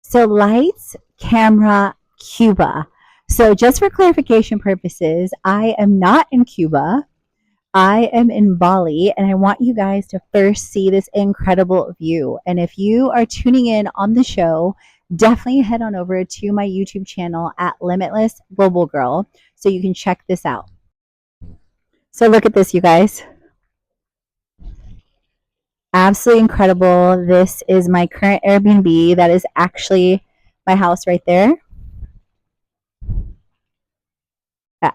So lights, camera, Cuba. So just for clarification purposes, I am not in Cuba. I am in Bali, and I want you guys to first see this incredible view. And if you are tuning in on the show, definitely head on over to my YouTube channel at Limitless Global Girl so you can check this out. So look at this, you guys. Absolutely incredible. This is my current Airbnb. That is actually my house right there.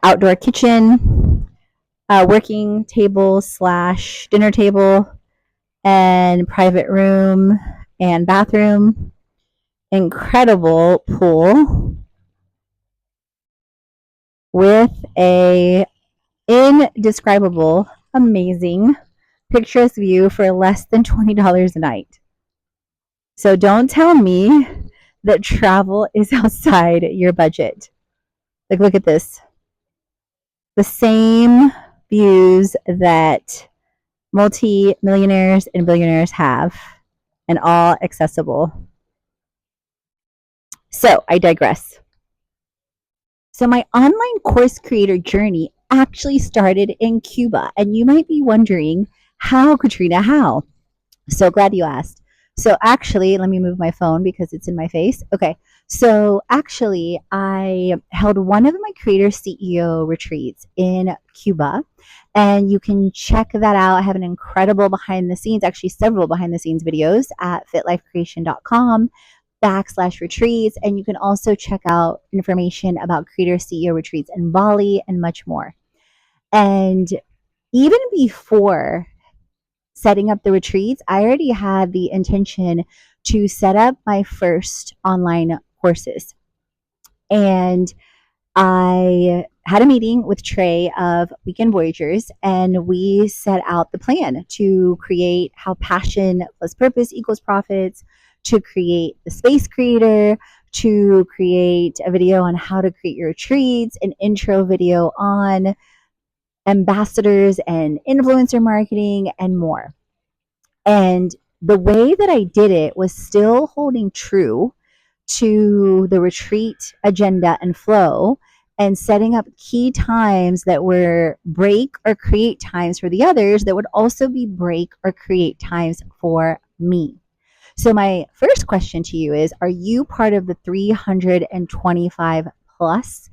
Outdoor kitchen, working table / dinner table, and private room and bathroom. Incredible pool with a indescribable, amazing, picturesque view for less than $20 a night. So don't tell me that travel is outside your budget. Like, look at this. The same views that multi-millionaires and billionaires have, and all accessible. So I digress. So my online course creator journey actually started in Cuba. And you might be wondering, how, Katrina, how? So glad you asked. So actually, let me move my phone because it's in my face. Okay. So actually, I held one of my creator CEO retreats in Cuba. And you can check that out. I have an incredible behind the scenes, actually several behind the scenes videos at fitlifecreation.com/retreats. And you can also check out information about creator CEO retreats in Bali and much more. And even before setting up the retreats, I already had the intention to set up my first online courses. And I had a meeting with Trey of Weekend Voyagers, and we set out the plan to create how passion plus purpose equals profits, to create the space creator, to create a video on how to create your retreats, an intro video on ambassadors and influencer marketing, and more. And the way that I did it was still holding true to the retreat agenda and flow, and setting up key times that were break or create times for the others that would also be break or create times for me. So my first question to you is, are you part of the 325 plus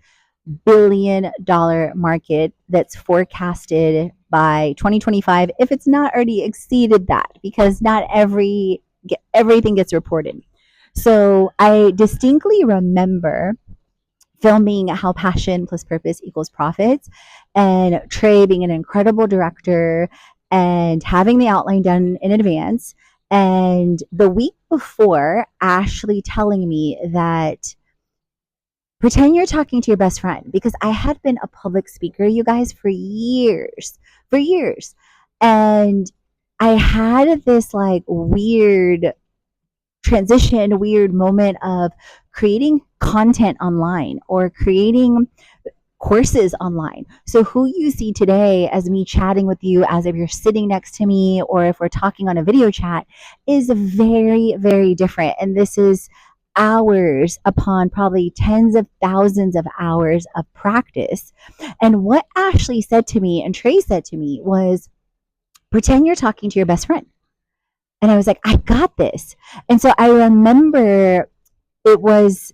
$1 billion market that's forecasted by 2025, if it's not already exceeded that, because not everything gets reported. So I distinctly remember filming How Passion Plus Purpose Equals Profits, and Trey being an incredible director and having the outline done in advance. And the week before, Ashley telling me that pretend you're talking to your best friend, because I had been a public speaker, you guys, for years. And I had this like weird transition, weird moment of creating content online or creating courses online. So who you see today as me chatting with you as if you're sitting next to me, or if we're talking on a video chat, is very, very different. And this is hours upon probably tens of thousands of hours of practice. And what Ashley said to me and Trey said to me was, pretend you're talking to your best friend. And I was like, I got this. And so I remember it was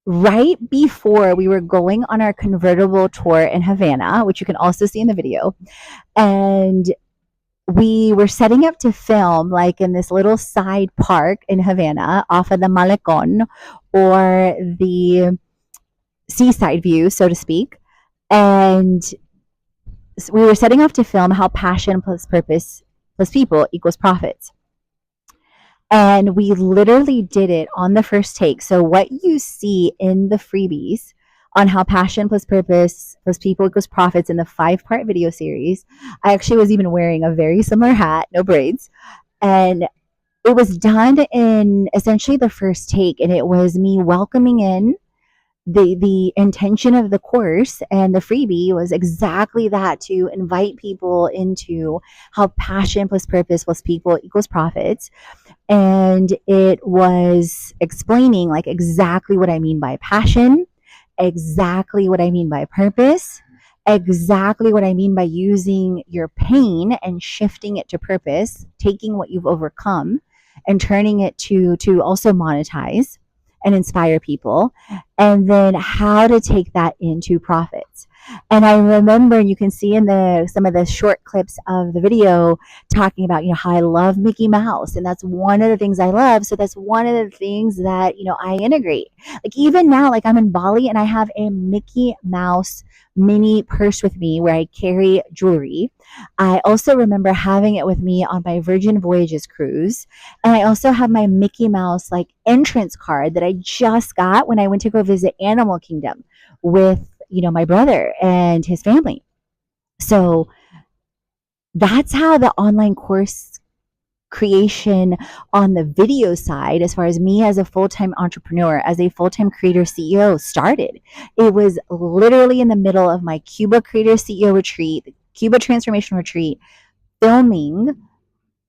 right before we were going on our convertible tour in Havana, which you can also see in the video. And we were setting up to film like in this little side park in Havana off of the Malecon, or the seaside view, so to speak. And we were setting off to film How Passion Plus Purpose Plus People Equals Profits. And we literally did it on the first take. So what you see in the freebies on How Passion Plus Purpose Plus People Equals Profits in the 5-part video series, I actually was even wearing a very similar hat, no braids. And it was done in essentially the first take. And it was me welcoming in the intention of the course and the freebie was exactly that, to invite people into how passion plus purpose plus people equals profits. And it was explaining like exactly what I mean by passion, exactly what I mean by purpose, exactly what I mean by using your pain and shifting it to purpose, taking what you've overcome and turning it to also monetize and inspire people, and then how to take that into profits. And I remember, you can see in the some of the short clips of the video talking about, how I love Mickey Mouse, and that's one of the things I love. So that's one of the things that, I integrate. Like even now, like I'm in Bali and I have a Mickey Mouse mini purse with me where I carry jewelry. I also remember having it with me on my Virgin Voyages cruise. And I also have my Mickey Mouse like entrance card that I just got when I went to go visit Animal Kingdom with, my brother and his family. So that's how the online course creation on the video side, as far as me as a full-time entrepreneur, as a full-time creator CEO, started. It was literally in the middle of my Cuba creator CEO retreat, Cuba transformation retreat, filming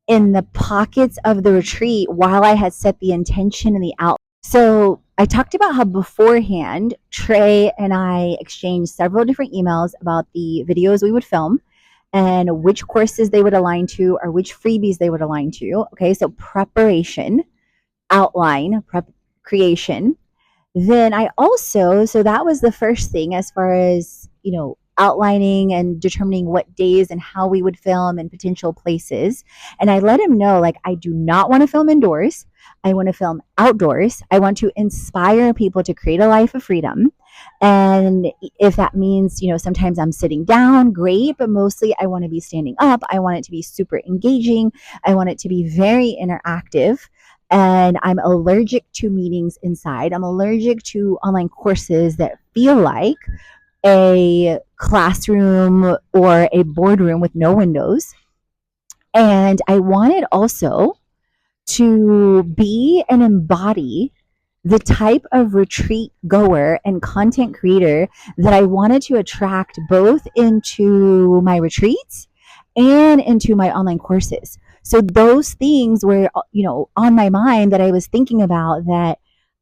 in the pockets of the retreat while I had set the intention and the outline. So I talked about how beforehand, Trey and I exchanged several different emails about the videos we would film and which courses they would align to or which freebies they would align to. Okay, so preparation, outline, creation. Then I also, so that was the first thing as far as, outlining and determining what days and how we would film and potential places. And I let him know, like, I do not want to film indoors. I want to film outdoors. I want to inspire people to create a life of freedom. And if that means, sometimes I'm sitting down, great, but mostly I want to be standing up. I want it to be super engaging. I want it to be very interactive. And I'm allergic to meetings inside. I'm allergic to online courses that feel like a classroom or a boardroom with no windows. And I wanted also to be and embody the type of retreat goer and content creator that I wanted to attract both into my retreats and into my online courses. So those things were, on my mind that I was thinking about, that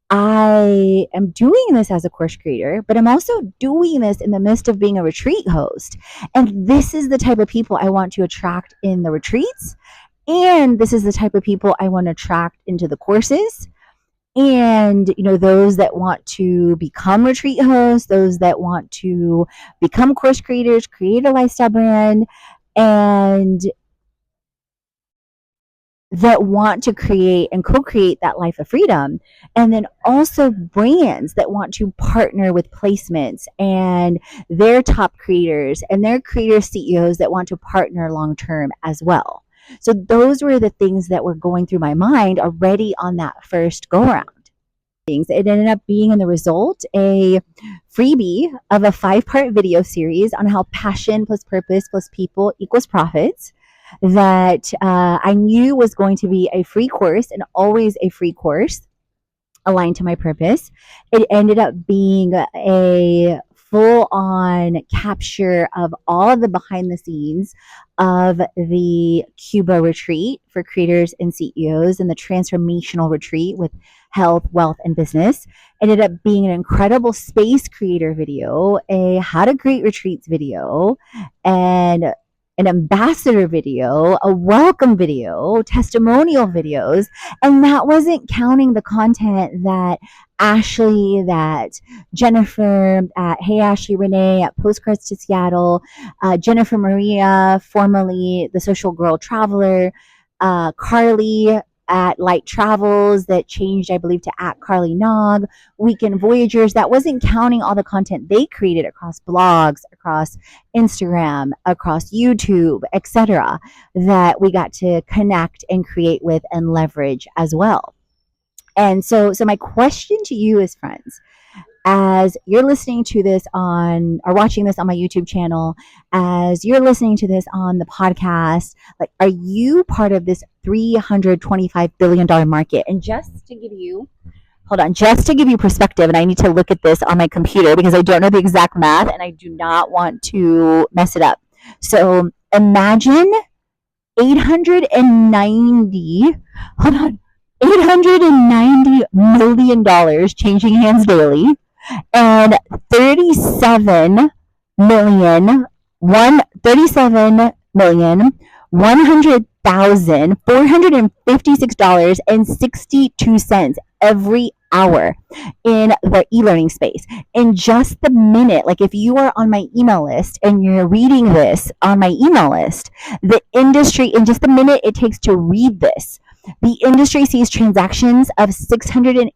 I am doing this as a course creator, but I'm also doing this in the midst of being a retreat host. And this is the type of people I want to attract in the retreats. And this is the type of people I want to attract into the courses. And, those that want to become retreat hosts, those that want to become course creators, create a lifestyle brand, and that want to create and co-create that life of freedom. And then also brands that want to partner with placements and their top creators and their creator CEOs that want to partner long-term as well. So those were the things that were going through my mind already on that first go around. It ended up being, in the result, a freebie of a 5-part video series on how passion plus purpose plus people equals profits, that I knew was going to be a free course and always a free course aligned to my purpose. It ended up being a full-on capture of all of the behind the scenes of the Cuba retreat for creators and CEOs and the transformational retreat with health, wealth, and business. It ended up being an incredible space creator video, a how to create retreats video, and an ambassador video, a welcome video, testimonial videos. And that wasn't counting the content that Ashley, that Jennifer at Hey Ashley Renee at Postcards to Seattle, Jennifer Maria, formerly the Social Girl Traveler, Carly at Light Travels, that changed, I believe, to at Carly Nog, Weekend Voyagers. That wasn't counting all the content they created across blogs, across Instagram, across YouTube, etc., that we got to connect and create with and leverage as well. And so my question to you is, friends, as you're listening to this on or watching this on my YouTube channel, as you're listening to this on the podcast, like, are you part of this $325 billion market? And just to give you hold on, just to give you perspective, and I need to look at this on my computer because I don't know the exact math and I do not want to mess it up. So imagine 890, hold on, $890 million changing hands daily, and 37,100,456.62 every hour in the e-learning space. In just the minute, like if you are on my email list and you're reading this on my email list, the industry, in just the minute it takes to read this, the industry sees transactions of $618,000,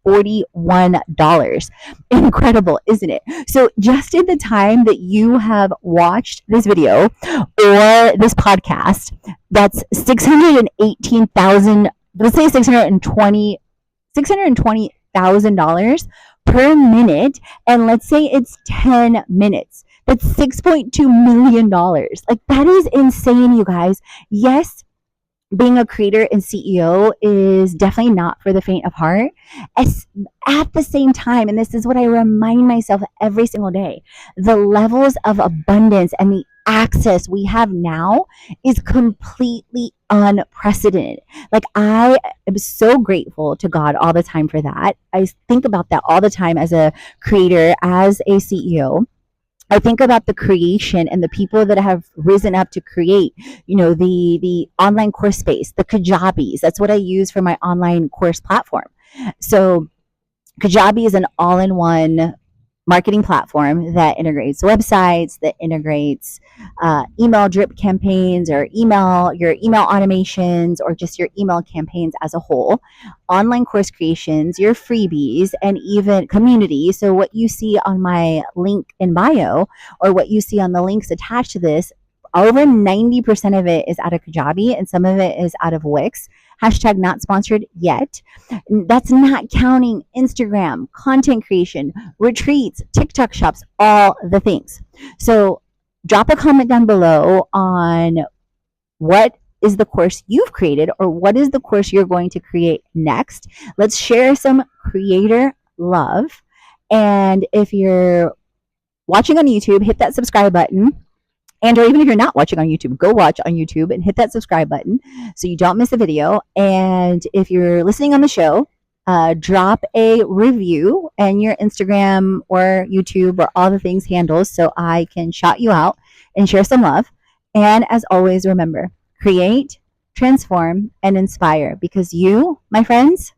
$618,341. Incredible, isn't it? So just in the time that you have watched this video or this podcast, that's 618,000, let's say $620,000 per minute, and let's say it's 10 minutes. That's $6.2 million. Like, that is insane, you guys. Yes, being a creator and CEO is definitely not for the faint of heart. At the same time, and this is what I remind myself every single day, the levels of abundance and the access we have now is completely unprecedented. Like, I am so grateful to God all the time for that. I think about that all the time as a creator, as a CEO. I think about the creation and the people that have risen up to create, the online course space, the Kajabis. That's what I use for my online course platform. So Kajabi is an all-in-one marketing platform that integrates websites, that integrates email drip campaigns, or your email automations, or just your email campaigns as a whole, online course creations, your freebies, and even community. So what you see on my link in bio, or what you see on the links attached to this, over 90% of it is out of Kajabi, and some of it is out of Wix. Hashtag not sponsored yet. That's not counting Instagram, content creation, retreats, TikTok shops, all the things. So drop a comment down below on what is the course you've created, or what is the course you're going to create next. Let's share some creator love. And if you're watching on YouTube, hit that subscribe button. And or even if you're not watching on YouTube, go watch on YouTube and hit that subscribe button so you don't miss a video. And if you're listening on the show, drop a review and your Instagram or YouTube or all the things handles so I can shout you out and share some love. And as always, remember, create, transform, and inspire, because you, my friends,